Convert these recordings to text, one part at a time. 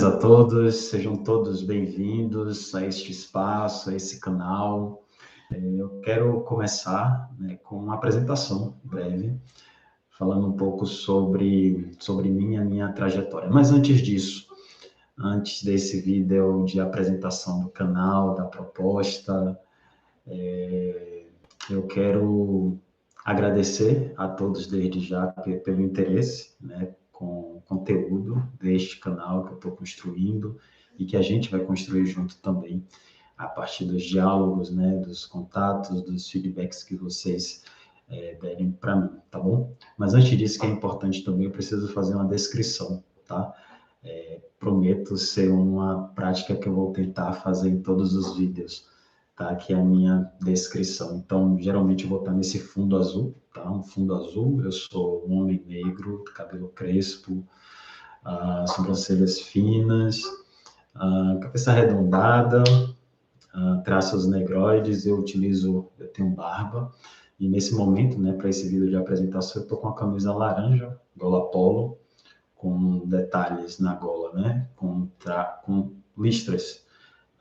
a todos, sejam todos bem-vindos a este espaço, a esse canal. Eu quero começar, com uma apresentação breve, falando um pouco sobre mim e a minha trajetória. Mas antes disso, antes desse vídeo de apresentação do canal, da proposta, eu quero agradecer a todos desde já pelo interesse, com o conteúdo deste canal que eu estou construindo e que a gente vai construir junto também a partir dos diálogos, dos contatos, dos feedbacks que vocês derem para mim, tá bom? Mas antes disso, que é importante também, eu preciso fazer uma descrição, tá? Prometo ser uma prática que eu vou tentar fazer em todos os vídeos, tá? Aqui é a minha descrição. Então, geralmente eu vou estar nesse fundo azul, tá? Um fundo azul, eu sou um homem negro, cabelo crespo, sobrancelhas finas, cabeça arredondada, traços negroides, eu tenho barba, e nesse momento, para esse vídeo de apresentação, eu estou com a camisa laranja, gola polo, com detalhes na gola, com listras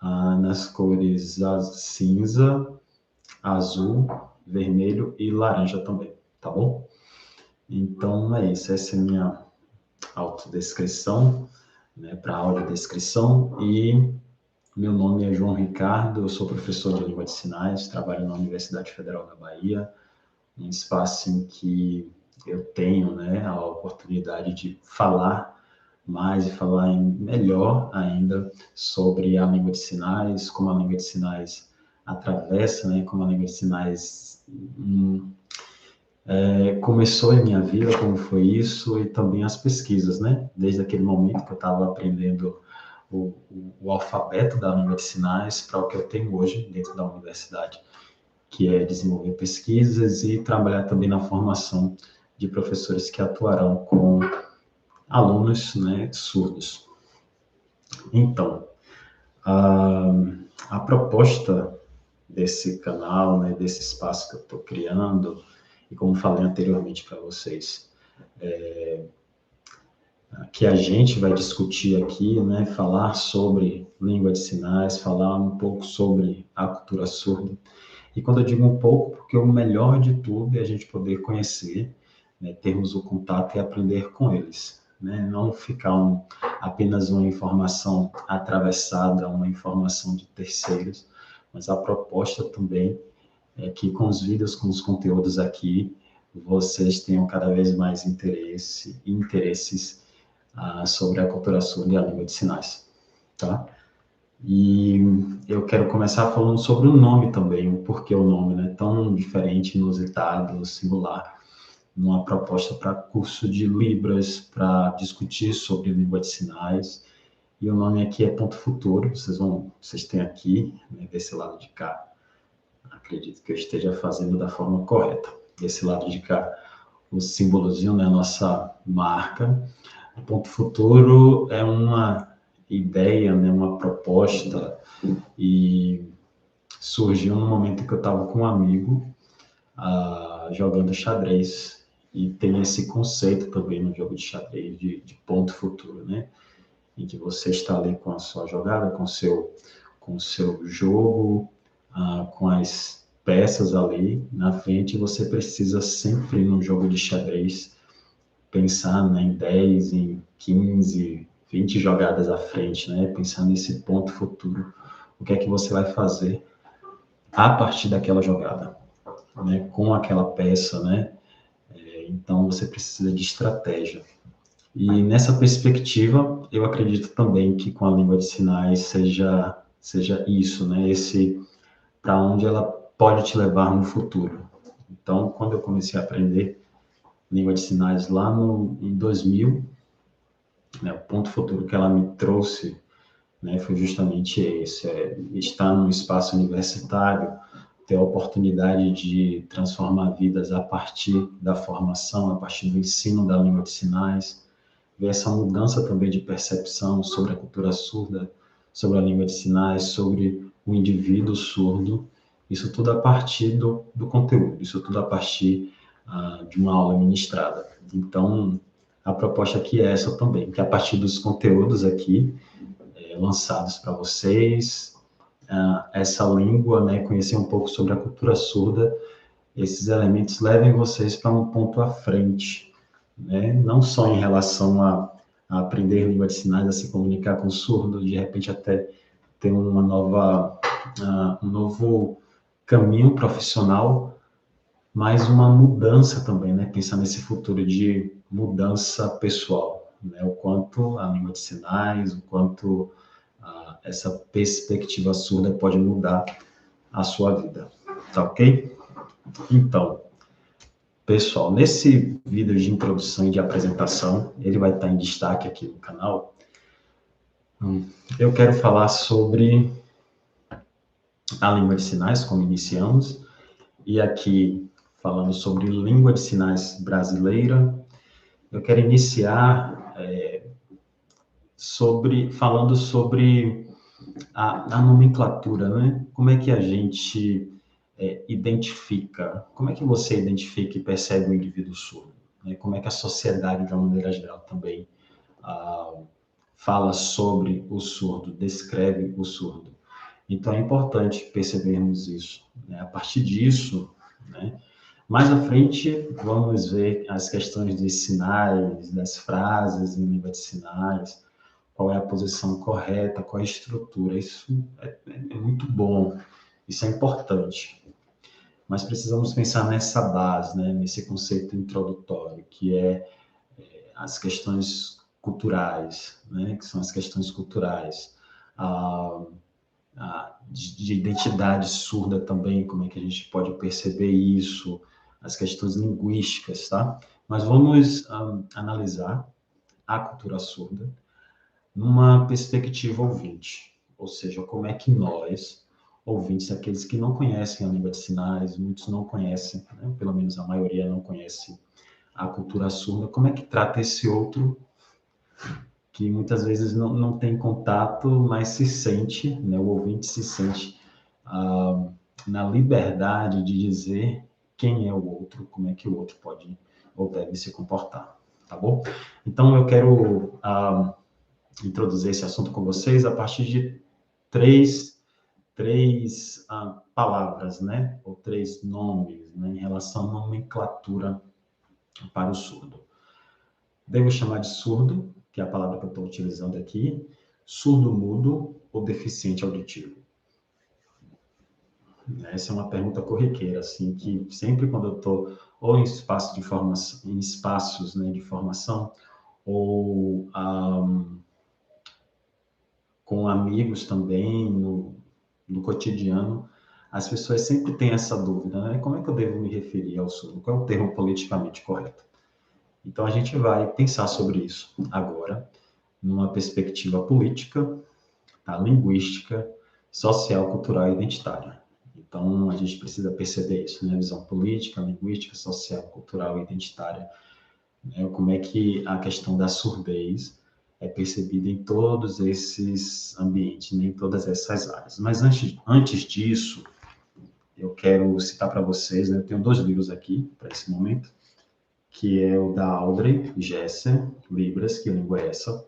nas cores cinza, azul, vermelho e laranja também, tá bom? Então é isso, essa é a minha autodescrição, para a audiodescrição, e meu nome é João Ricardo, eu sou professor de língua de sinais, trabalho na Universidade Federal da Bahia, um espaço em que eu tenho a oportunidade de falar mais e falar melhor ainda sobre a língua de sinais, como a língua de sinais atravessa, como a língua de sinais começou em minha vida, como foi isso, e também as pesquisas, desde aquele momento que eu estava aprendendo o alfabeto da língua de sinais para o que eu tenho hoje dentro da universidade, que é desenvolver pesquisas e trabalhar também na formação de professores que atuarão com alunos surdos. Então, a proposta desse canal, desse espaço que eu estou criando, e como falei anteriormente para vocês, que a gente vai discutir aqui, falar sobre língua de sinais, falar um pouco sobre a cultura surda. E quando eu digo um pouco, porque o melhor de tudo é a gente poder conhecer, termos o contato e aprender com eles, não ficar apenas uma informação atravessada, uma informação de terceiros, mas a proposta também é que com os vídeos, com os conteúdos aqui, vocês tenham cada vez mais interesses sobre a cultura surda e a língua de sinais, tá? E eu quero começar falando sobre o nome também, o porquê o nome, tão diferente, inusitado, singular, numa proposta para curso de Libras, para discutir sobre língua de sinais. E o nome aqui é Ponto Futuro, vocês têm aqui, desse lado de cá, acredito que eu esteja fazendo da forma correta. Desse lado de cá, o símbolozinho, a nossa marca. O Ponto Futuro é uma ideia, uma proposta, e surgiu no momento que eu estava com um amigo jogando xadrez, e tem esse conceito também no jogo de xadrez de ponto futuro, em que você está ali com a sua jogada, com o seu jogo, com as peças ali na frente, e você precisa sempre, no jogo de xadrez, pensar em 10, em 15, 20 jogadas à frente, pensar nesse ponto futuro, o que é que você vai fazer a partir daquela jogada, com aquela peça, então você precisa de estratégia. E nessa perspectiva, eu acredito também que com a língua de sinais seja isso, esse para onde ela pode te levar no futuro. Então, quando eu comecei a aprender língua de sinais lá em 2000, o ponto futuro que ela me trouxe, foi justamente esse, estar num espaço universitário, ter a oportunidade de transformar vidas a partir da formação, a partir do ensino da língua de sinais, ver essa mudança também de percepção sobre a cultura surda, sobre a língua de sinais, sobre o indivíduo surdo, isso tudo a partir do conteúdo, isso tudo a partir de uma aula ministrada. Então, a proposta aqui é essa também, que a partir dos conteúdos aqui, lançados para vocês, essa língua, né, conhecer um pouco sobre a cultura surda, esses elementos levem vocês para um ponto à frente, né? Não só em relação a aprender língua de sinais, a se comunicar com surdo, de repente até ter um novo caminho profissional, mas uma mudança também, né? Pensar nesse futuro de mudança pessoal, né? O quanto a língua de sinais, o quanto essa perspectiva surda pode mudar a sua vida, tá ok? Então, pessoal, nesse vídeo de introdução e de apresentação, ele vai estar em destaque aqui no canal. Eu quero falar sobre a língua de sinais, como iniciamos, e aqui falando sobre língua de sinais brasileira. Eu quero iniciar falando sobre a nomenclatura, né? Como é que a gente identifica, como é que você identifica e percebe o indivíduo surdo? Né? Como é que a sociedade, de uma maneira geral, também fala sobre o surdo, descreve o surdo? Então, é importante percebermos isso. Né? A partir disso, né? Mais à frente, vamos ver as questões de sinais, das frases em língua de sinais, qual é a posição correta, qual é a estrutura. Isso é muito bom, isso é importante. Mas precisamos pensar nessa base, né? Nesse conceito introdutório, que é as questões culturais, né? Que são as questões culturais. De identidade surda também, como é que a gente pode perceber isso, as questões linguísticas, tá? Mas vamos analisar a cultura surda numa perspectiva ouvinte, ou seja, como é que nós, ouvintes, aqueles que não conhecem a língua de sinais, muitos não conhecem, né? Pelo menos a maioria não conhece a cultura surda, como é que trata esse outro que muitas vezes não tem contato, mas se sente, né? O ouvinte se sente na liberdade de dizer quem é o outro, como é que o outro pode ou deve se comportar, tá bom? Então, eu quero introduzir esse assunto com vocês a partir de três palavras, né? Ou três nomes, né? Em relação à nomenclatura para o surdo. Devo chamar de surdo, que é a palavra que eu estou utilizando aqui, surdo-mudo ou deficiente auditivo? Essa é uma pergunta corriqueira, assim, que sempre quando eu estou ou em espaço de formação, em espaços, né, de formação, ou com amigos também, no cotidiano, as pessoas sempre têm essa dúvida, né? Como é que eu devo me referir ao surdo? Qual é o termo politicamente correto? Então, a gente vai pensar sobre isso agora, numa perspectiva política, linguística, social, cultural e identitária. Então, a gente precisa perceber isso, né? Visão política, linguística, social, cultural e identitária. Né? Como é que a questão da surdez é percebida em todos esses ambientes, né? Em todas essas áreas. Mas antes disso, eu quero citar para vocês, né? Eu tenho 2 livros aqui para esse momento, que é o da Audrey Gesser, Libras, Que Língua é Essa?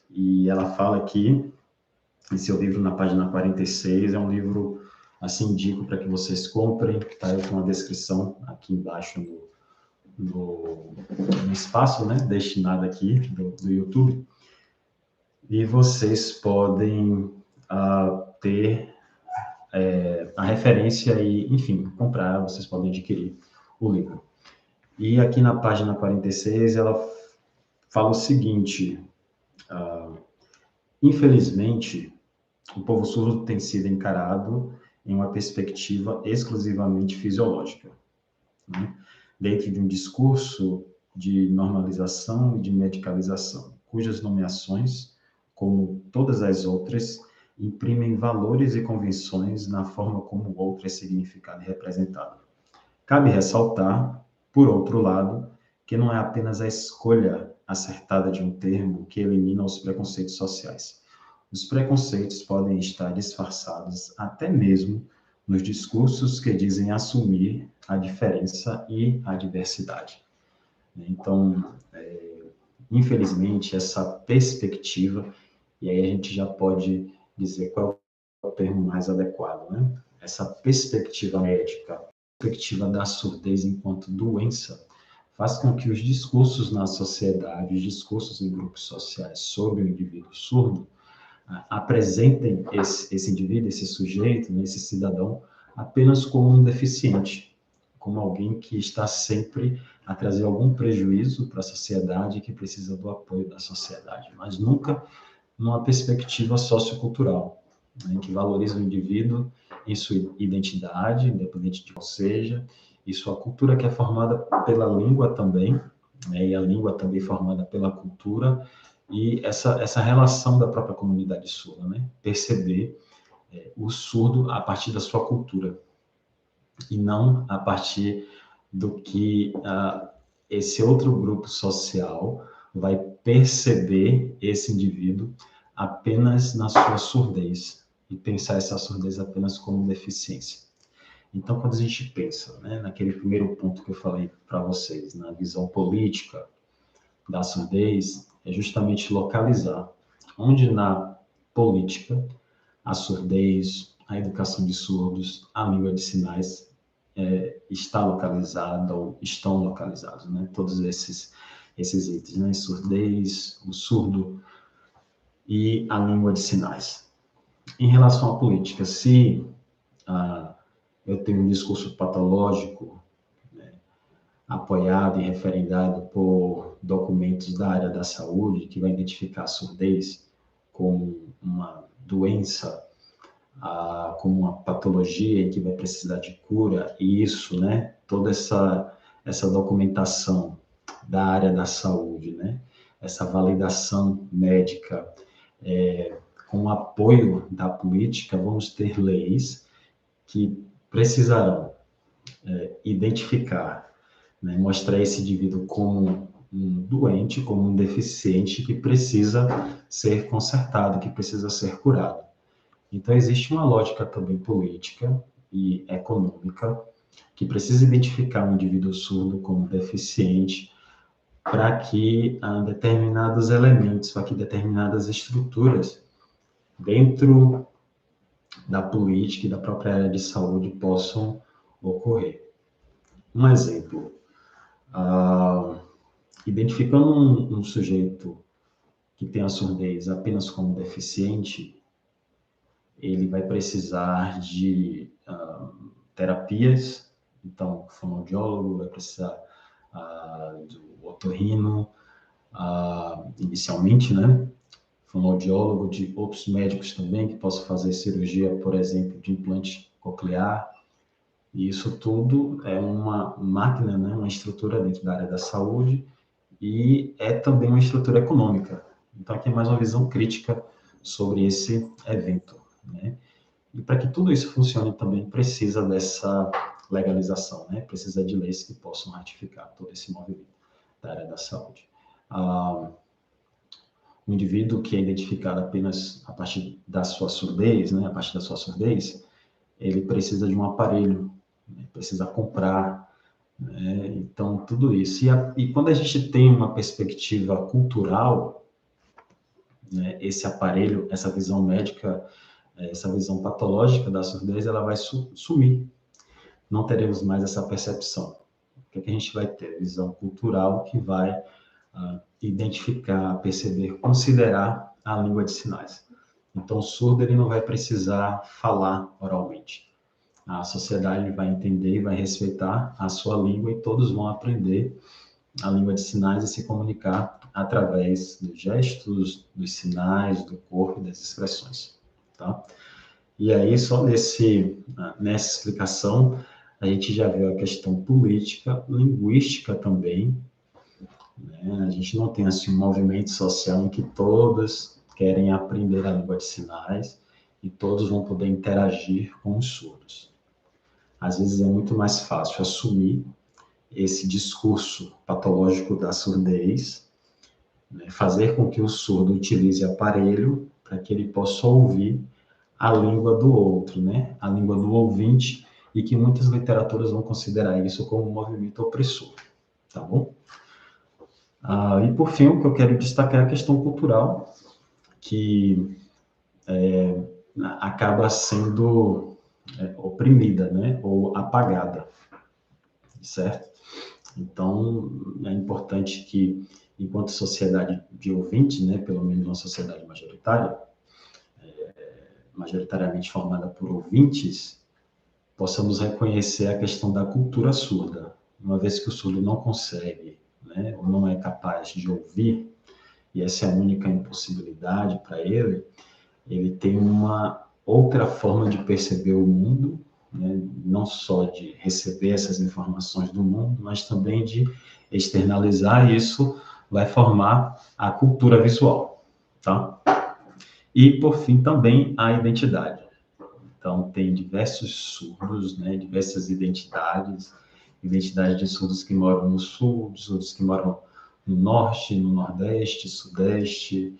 E ela fala aqui, em seu livro na página 46, é um livro, assim, indico para que vocês comprem, tá? Eu tenho uma descrição aqui embaixo no espaço, né, destinado aqui do YouTube, e vocês podem ter a referência e, enfim, comprar, vocês podem adquirir o livro. E aqui na página 46, ela fala o seguinte: infelizmente, o povo surdo tem sido encarado em uma perspectiva exclusivamente fisiológica, né? Dentro de um discurso de normalização e de medicalização, cujas nomeações, como todas as outras, imprimem valores e convenções na forma como o outro é significado e representado. Cabe ressaltar, por outro lado, que não é apenas a escolha acertada de um termo que elimina os preconceitos sociais. Os preconceitos podem estar disfarçados até mesmo nos discursos que dizem assumir a diferença e a diversidade. Então, infelizmente, essa perspectiva E aí a gente já pode dizer qual é o termo mais adequado, né? Essa perspectiva médica, perspectiva da surdez enquanto doença, faz com que os discursos na sociedade, os discursos em grupos sociais sobre o indivíduo surdo, apresentem esse indivíduo, esse sujeito, né, esse cidadão, apenas como um deficiente, como alguém que está sempre a trazer algum prejuízo para a sociedade e que precisa do apoio da sociedade, mas nunca numa perspectiva sociocultural, né, que valoriza o indivíduo em sua identidade, independente de qual seja, e sua cultura que é formada pela língua também, né, e a língua também formada pela cultura, e essa relação da própria comunidade surda, né, perceber o surdo a partir da sua cultura, e não a partir do que esse outro grupo social vai perceber esse indivíduo apenas na sua surdez e pensar essa surdez apenas como deficiência. Então, quando a gente pensa, né, naquele primeiro ponto que eu falei para vocês, na visão política da surdez, é justamente localizar onde na política a surdez, a educação de surdos, a língua de sinais está localizada ou estão localizados, né? Todos esses itens, né? Surdez, o surdo e a língua de sinais. Em relação à política, se eu tenho um discurso patológico, né, apoiado e referendado por documentos da área da saúde que vai identificar a surdez como uma doença, como uma patologia que vai precisar de cura, e isso, né, toda essa documentação da área da saúde, né, essa validação médica, com o apoio da política, vamos ter leis que precisarão identificar, né, mostrar esse indivíduo como um doente, como um deficiente que precisa ser consertado, que precisa ser curado. Então, existe uma lógica também política e econômica que precisa identificar um indivíduo surdo como deficiente para que determinados elementos, para que determinadas estruturas dentro da política e da própria área de saúde possam ocorrer. Um exemplo, identificando um sujeito que tem a surdez apenas como deficiente, ele vai precisar de terapias, então o fonoaudiólogo vai precisar do otorrino, inicialmente, né? Fonoaudiólogo, de outros médicos também que possam fazer cirurgia, por exemplo, de implante coclear. E isso tudo é uma máquina, né? Uma estrutura dentro da área da saúde e é também uma estrutura econômica. Então, aqui é mais uma visão crítica sobre esse evento, né? E para que tudo isso funcione também precisa dessa legalização, né? Precisa de leis que possam ratificar todo esse movimento da área da saúde. Um indivíduo que é identificado apenas a partir da sua surdez, né? A partir da sua surdez, ele precisa de um aparelho, né? Precisa comprar, né? Então, tudo isso. E quando a gente tem uma perspectiva cultural, né? Esse aparelho, essa visão médica, essa visão patológica da surdez, ela vai sumir. Não teremos mais essa percepção. O que a gente vai ter? Visão cultural que vai identificar, perceber, considerar a língua de sinais. Então, o surdo ele não vai precisar falar oralmente. A sociedade vai entender e vai respeitar a sua língua e todos vão aprender a língua de sinais e se comunicar através dos gestos, dos sinais, do corpo e das expressões. Tá? E aí, só nessa explicação, a gente já viu a questão política, linguística também, né? A gente não tem assim, um movimento social em que todos querem aprender a língua de sinais e todos vão poder interagir com os surdos. Às vezes é muito mais fácil assumir esse discurso patológico da surdez, né? Fazer com que o surdo utilize aparelho para que ele possa ouvir a língua do outro, né? A língua do ouvinte, e que muitas literaturas vão considerar isso como um movimento opressor, tá bom? E por fim, o que eu quero destacar é a questão cultural, que acaba sendo oprimida, né, ou apagada, certo? Então, é importante que, enquanto sociedade de ouvintes, né, pelo menos uma sociedade majoritária, majoritariamente formada por ouvintes, possamos reconhecer a questão da cultura surda. Uma vez que o surdo não consegue, né, ou não é capaz de ouvir, e essa é a única impossibilidade para ele, ele tem uma outra forma de perceber o mundo, né, não só de receber essas informações do mundo, mas também de externalizar isso, vai formar a cultura visual, tá? E, por fim, também a identidade. Então, tem diversos surdos, né, diversas identidades, identidade de surdos que moram no sul, de surdos que moram no norte, no nordeste, sudeste,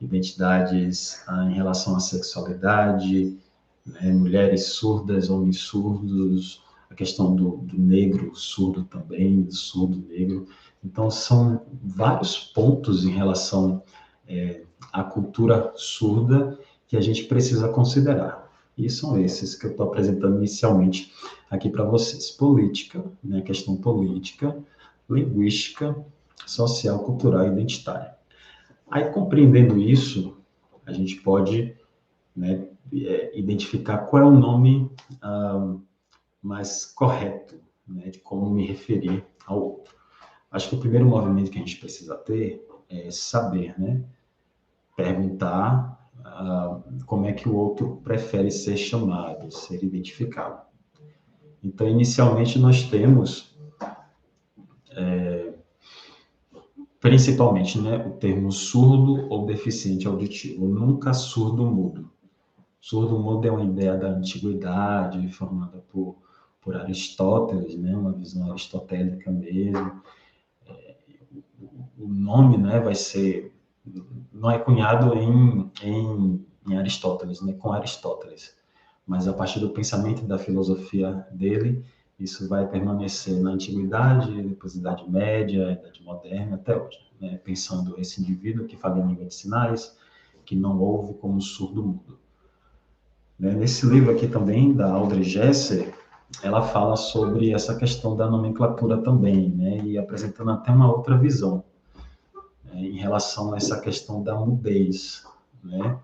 identidades em relação à sexualidade, né, mulheres surdas, homens surdos, a questão do negro surdo também, do surdo negro. Então, são vários pontos em relação à cultura surda que a gente precisa considerar. E são esses que eu estou apresentando inicialmente aqui para vocês. Política, né, questão política, linguística, social, cultural e identitária. Aí, compreendendo isso, a gente pode, né, identificar qual é o nome mais correto, né, de como me referir ao outro. Acho que o primeiro movimento que a gente precisa ter é saber, né, perguntar como é que o outro prefere ser chamado, ser identificado. Então, inicialmente, nós temos, principalmente, né, o termo surdo ou deficiente auditivo, nunca surdo-mudo. Surdo-mudo é uma ideia da antiguidade, formada por Aristóteles, né, uma visão aristotélica mesmo. O nome, né, vai ser, não é cunhado em Aristóteles, né, com Aristóteles, mas a partir do pensamento e da filosofia dele, isso vai permanecer na antiguidade, depois Idade Média, Idade Moderna, até hoje, né, pensando esse indivíduo que fala em língua de sinais, que não ouve como surdo-mudo. Nesse livro aqui também, da Audrey Gesser, ela fala sobre essa questão da nomenclatura também, né, e apresentando até uma outra visão, em relação a essa questão da mudez, né?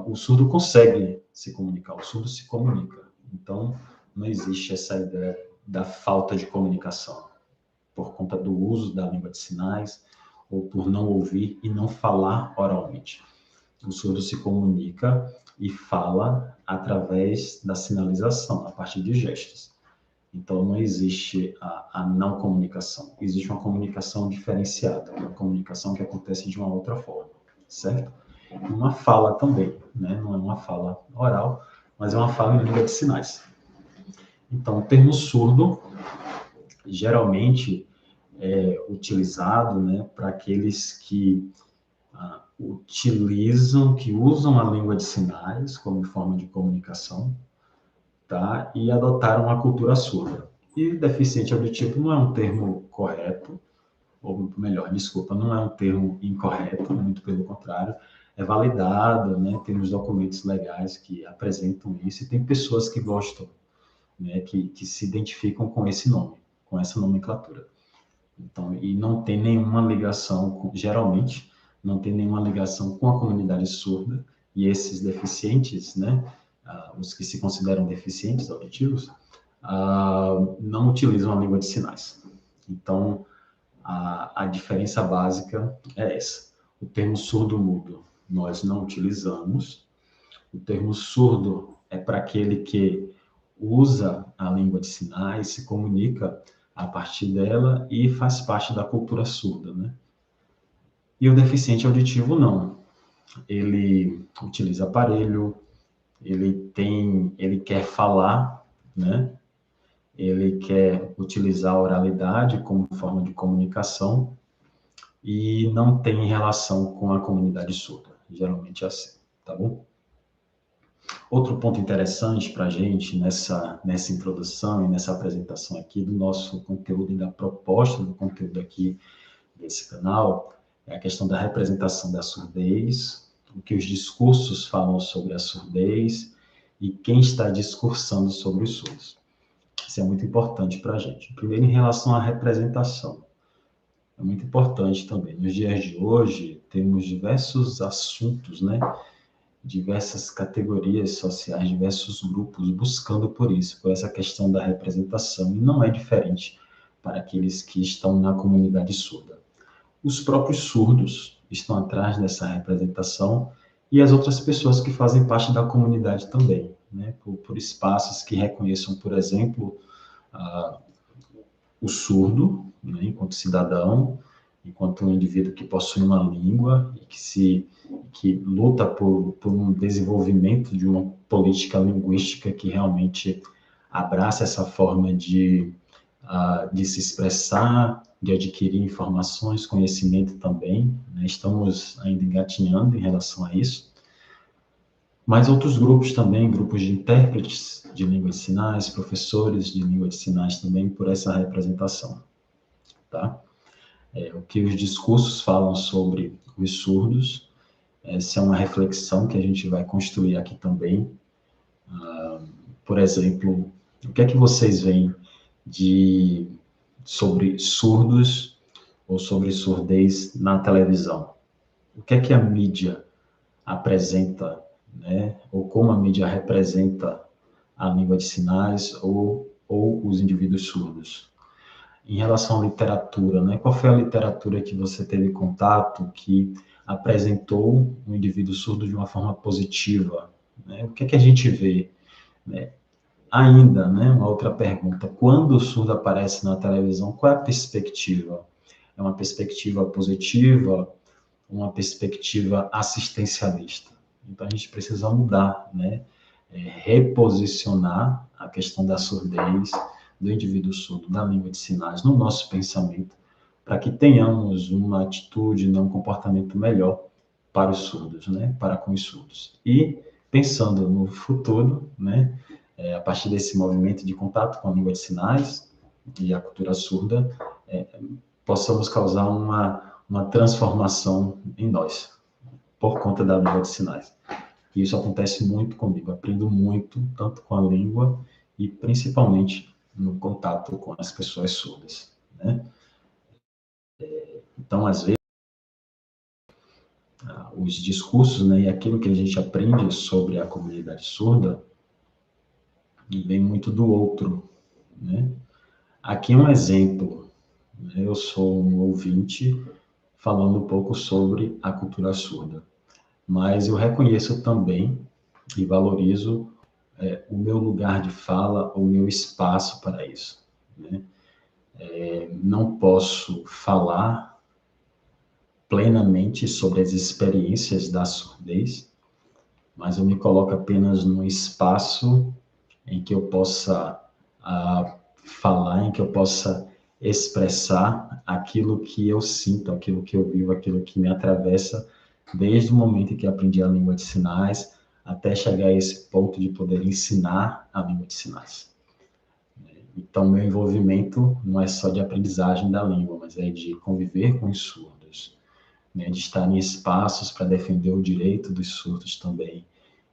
O surdo consegue se comunicar, o surdo se comunica. Então, não existe essa ideia da falta de comunicação por conta do uso da língua de sinais ou por não ouvir e não falar oralmente. O surdo se comunica e fala através da sinalização, a partir de gestos. Então, não existe a não comunicação. Existe uma comunicação diferenciada, uma comunicação que acontece de uma outra forma, certo? Uma fala também, né? Não é uma fala oral, mas é uma fala em língua de sinais. Então, o termo surdo, geralmente, é utilizado, né, para aqueles que utilizam, que usam a língua de sinais como forma de comunicação, tá? E adotaram a cultura surda. E deficiente auditivo não é um termo correto, ou melhor, desculpa, não é um termo incorreto, muito pelo contrário, é validado, né? Temos documentos legais que apresentam isso, e tem pessoas que gostam, né? Que se identificam com esse nome, com essa nomenclatura. Então, e não tem nenhuma ligação, geralmente, não tem nenhuma ligação com a comunidade surda, e esses deficientes, né? Os que se consideram deficientes auditivos, não utilizam a língua de sinais. Então, a diferença básica é essa. O termo surdo-mudo nós não utilizamos. O termo surdo é para aquele que usa a língua de sinais, se comunica a partir dela e faz parte da cultura surda, né? E o deficiente auditivo não. Ele utiliza aparelho, ele quer falar, né? Ele quer utilizar a oralidade como forma de comunicação e não tem relação com a comunidade surda. Geralmente é assim, tá bom? Outro ponto interessante para a gente nessa introdução e nessa apresentação aqui do nosso conteúdo e da proposta do conteúdo aqui desse canal é a questão da representação da surdez, o que os discursos falam sobre a surdez e quem está discursando sobre os surdos. Isso é muito importante para a gente. Primeiro, em relação à representação. É muito importante também. Nos dias de hoje, temos diversos assuntos, né? Diversas categorias sociais, diversos grupos buscando por isso, por essa questão da representação. E não é diferente para aqueles que estão na comunidade surda. Os próprios surdos estão atrás dessa representação e as outras pessoas que fazem parte da comunidade também, né? Por espaços que reconheçam, por exemplo, o surdo, né, enquanto cidadão, enquanto um indivíduo que possui uma língua e que luta por um desenvolvimento de uma política linguística que realmente abraça essa forma de se expressar, de adquirir informações, conhecimento também, né? Estamos ainda engatinhando em relação a isso. Mas outros grupos também, grupos de intérpretes de língua de sinais, professores de língua de sinais também, por essa representação, tá? O que os discursos falam sobre os surdos, essa é uma reflexão que a gente vai construir aqui também. Por exemplo, o que é que vocês veem sobre surdos ou sobre surdez na televisão? O que é que a mídia apresenta, né? Ou como a mídia representa a língua de sinais ou os indivíduos surdos? Em relação à literatura, né? Qual foi a literatura que você teve contato que apresentou o indivíduo surdo de uma forma positiva, né? O que é que a gente vê, né? Ainda, né? Uma outra pergunta: quando o surdo aparece na televisão, qual é a perspectiva? É uma perspectiva positiva, uma perspectiva assistencialista? Então a gente precisa mudar, né? Reposicionar a questão da surdez, do indivíduo surdo, da língua de sinais no nosso pensamento, para que tenhamos uma atitude, né, um comportamento melhor para os surdos, né? Para com os surdos. E pensando no futuro, né? A partir desse movimento de contato com a língua de sinais e a cultura surda, possamos causar uma transformação em nós, por conta da língua de sinais. E isso acontece muito comigo, aprendo muito, tanto com a língua e principalmente no contato com as pessoas surdas, né? Então, às vezes, os discursos, né, e aquilo que a gente aprende sobre a comunidade surda vem muito do outro, né? Aqui é um exemplo, né? Eu sou um ouvinte falando um pouco sobre a cultura surda, mas eu reconheço também e valorizo o meu lugar de fala, o meu espaço para isso, né? Não posso falar plenamente sobre as experiências da surdez, mas eu me coloco apenas num espaço em que eu possa falar, em que eu possa expressar aquilo que eu sinto, aquilo que eu vivo, aquilo que me atravessa desde o momento em que aprendi a língua de sinais até chegar a esse ponto de poder ensinar a língua de sinais. Então, meu envolvimento não é só de aprendizagem da língua, mas é de conviver com os surdos, né? De estar em espaços para defender o direito dos surdos também,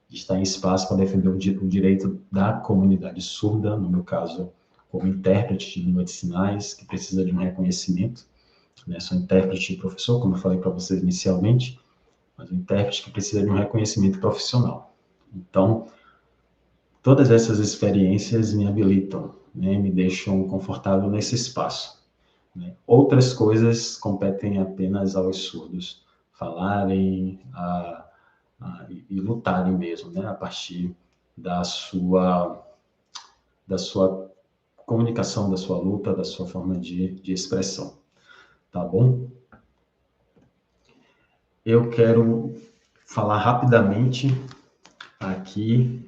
de estar em espaço para defender o direito da comunidade surda, no meu caso, como intérprete de língua de sinais, que precisa de um reconhecimento, né? Sou intérprete e professor, como eu falei para vocês inicialmente, mas um intérprete que precisa de um reconhecimento profissional. Então, todas essas experiências me habilitam, né? Me deixam confortável nesse espaço, né? Outras coisas competem apenas aos surdos falarem, e lutarem mesmo, né? A partir da sua comunicação, da sua luta, da sua forma de expressão, tá bom? Eu quero falar rapidamente aqui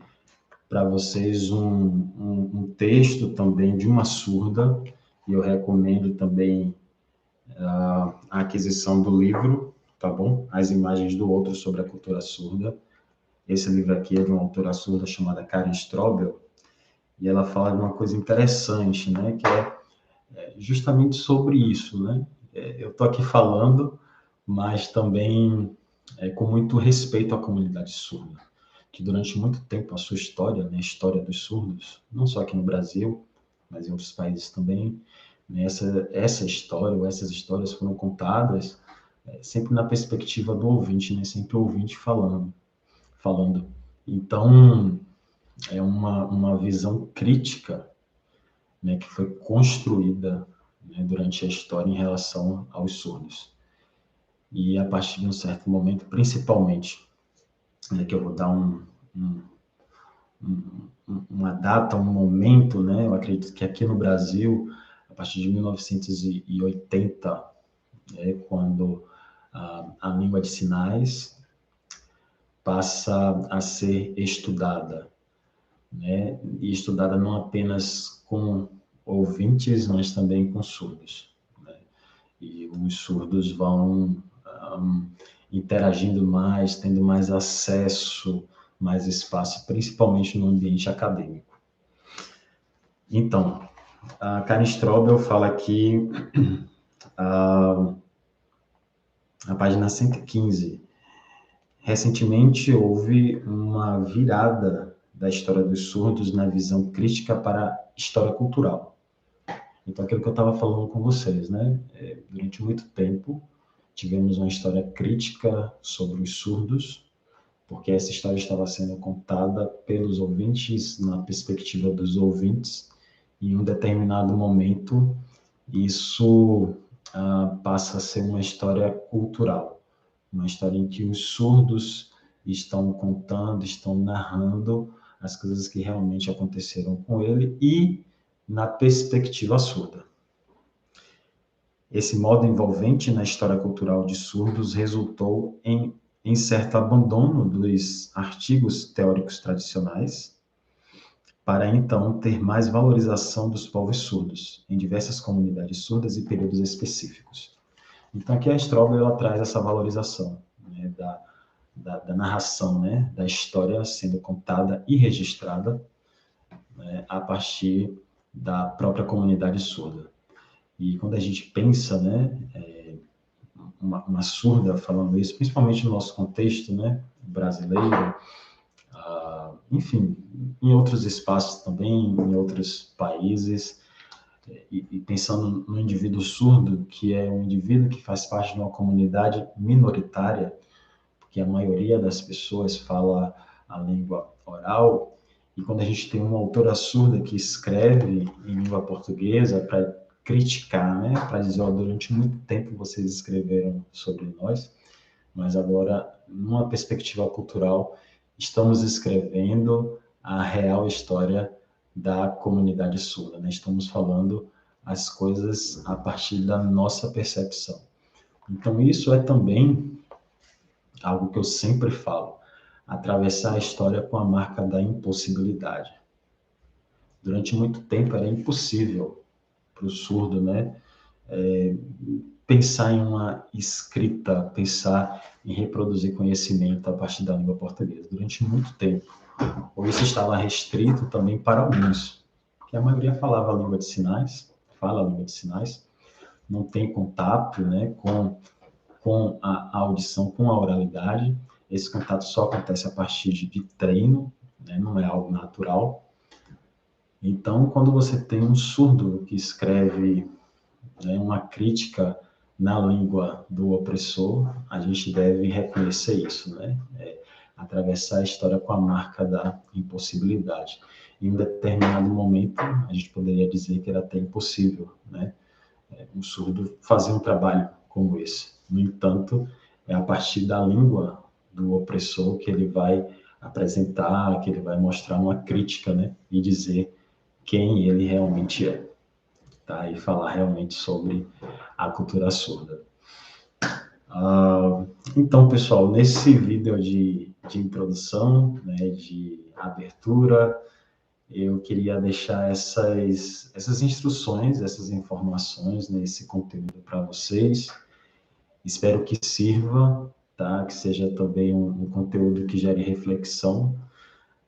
para vocês um texto também de uma surda, e eu recomendo também a aquisição do livro, tá bom? As Imagens do Outro sobre a Cultura Surda. Esse livro aqui é de uma autora surda chamada Karen Strobel, e ela fala de uma coisa interessante, né? Que é justamente sobre isso, né? Eu estou aqui falando, mas também com muito respeito à comunidade surda, que durante muito tempo a sua história, né, a história dos surdos, não só aqui no Brasil, mas em outros países também, né, essa história ou essas histórias foram contadas sempre na perspectiva do ouvinte, né, sempre o ouvinte falando. Então, é uma visão crítica, né, que foi construída, né, durante a história em relação aos surdos. E a partir de um certo momento, principalmente, né, que eu vou dar uma data, um momento, né, eu acredito que aqui no Brasil, a partir de 1980, é quando a língua de sinais passa a ser estudada, né, e estudada não apenas com ouvintes, mas também com surdos, né? E os surdos vão interagindo mais, tendo mais acesso, mais espaço, principalmente no ambiente acadêmico. Então, a Karen Strobel fala aqui, a página 115. Recentemente houve uma virada da história dos surdos na visão crítica para a história cultural. Então, aquilo que eu estava falando com vocês, né? Durante muito tempo, tivemos uma história crítica sobre os surdos, porque essa história estava sendo contada pelos ouvintes, na perspectiva dos ouvintes, e em um determinado momento, isso passa a ser uma história cultural, uma história em que os surdos estão contando, estão narrando as coisas que realmente aconteceram com ele e na perspectiva surda. Esse modo envolvente na história cultural de surdos resultou em certo abandono dos artigos teóricos tradicionais, para então ter mais valorização dos povos surdos, em diversas comunidades surdas e períodos específicos. Então, aqui a Strobel ela traz essa valorização, né, da narração, né, da história sendo contada e registrada, né, a partir da própria comunidade surda. E quando a gente pensa, né, uma surda falando isso, principalmente no nosso contexto, né, brasileiro, enfim, em outros espaços também, em outros países, e pensando no indivíduo surdo, que é um indivíduo que faz parte de uma comunidade minoritária, porque a maioria das pessoas fala a língua oral, e quando a gente tem uma autora surda que escreve em língua portuguesa para criticar, né, para dizer, oh, durante muito tempo vocês escreveram sobre nós, mas agora, numa perspectiva cultural, estamos escrevendo a real história da comunidade surda, né? Estamos falando as coisas a partir da nossa percepção. Então, isso é também algo que eu sempre falo, atravessar a história com a marca da impossibilidade. Durante muito tempo era impossível para o surdo, né, pensar em uma escrita, pensar em reproduzir conhecimento a partir da língua portuguesa, durante muito tempo. Ou isso estava restrito também para alguns, porque a maioria falava a língua de sinais, fala a língua de sinais, não tem contato, né, com a audição, com a oralidade. Esse contato só acontece a partir de treino, né, não é algo natural. Então, quando você tem um surdo que escreve, né, uma crítica na língua do opressor, a gente deve reconhecer isso, né? Atravessar a história com a marca da impossibilidade. Em um determinado momento, a gente poderia dizer que era até impossível, né? Um surdo fazer um trabalho como esse. No entanto, é a partir da língua do opressor que ele vai apresentar, que ele vai mostrar uma crítica, né? E dizer quem ele realmente é, tá? E falar realmente sobre a cultura surda. Então, pessoal, nesse vídeo de introdução, né, de abertura, eu queria deixar essas instruções, essas informações, né, esse conteúdo para vocês. Espero que sirva, tá? Que seja também um conteúdo que gere reflexão,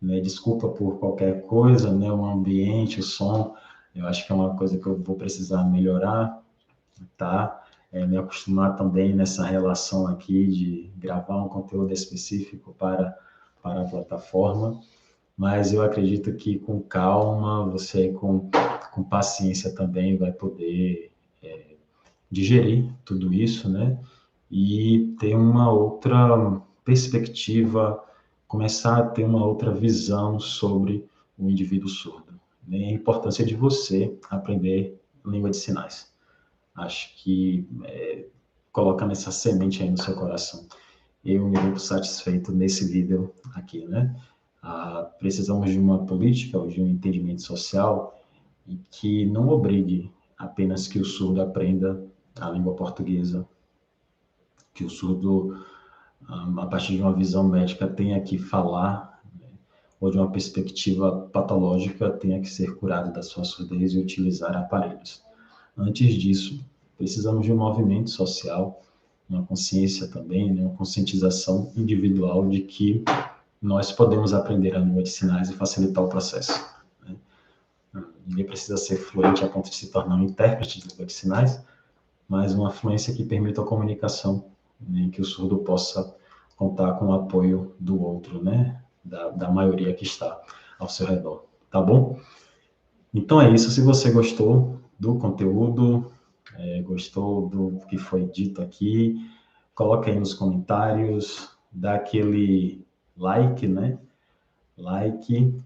né? Desculpa por qualquer coisa, né? O ambiente, o som, eu acho que é uma coisa que eu vou precisar melhorar, tá? me acostumar também nessa relação aqui de gravar um conteúdo específico para a plataforma, mas eu acredito que com calma, você com paciência também vai poder digerir tudo isso, né? E ter uma outra perspectiva, começar a ter uma outra visão sobre o indivíduo surdo, né? A importância de você aprender língua de sinais. Acho que colocando essa semente aí no seu coração, eu me sinto satisfeito nesse vídeo aqui, né? Precisamos de uma política ou de um entendimento social que não obrigue apenas que o surdo aprenda a língua portuguesa, que o surdo, a partir de uma visão médica, tenha que falar, né, ou de uma perspectiva patológica, tenha que ser curado da sua surdez e utilizar aparelhos. Antes disso, precisamos de um movimento social, uma consciência também, né, uma conscientização individual de que nós podemos aprender a língua de sinais e facilitar o processo, né? Ninguém precisa ser fluente a ponto de se tornar um intérprete de língua de sinais, mas uma fluência que permita a comunicação, né, que o surdo possa contar com o apoio do outro, né, da maioria que está ao seu redor, tá bom? Então é isso, se você gostou do conteúdo, gostou do que foi dito aqui, coloca aí nos comentários, dá aquele like, né? Like,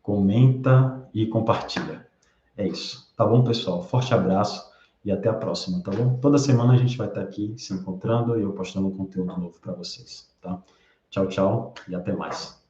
comenta e compartilha. É isso. Tá bom, pessoal? Forte abraço e até a próxima, tá bom? Toda semana a gente vai estar aqui se encontrando e eu postando um conteúdo novo para vocês, tá? Tchau, tchau e até mais.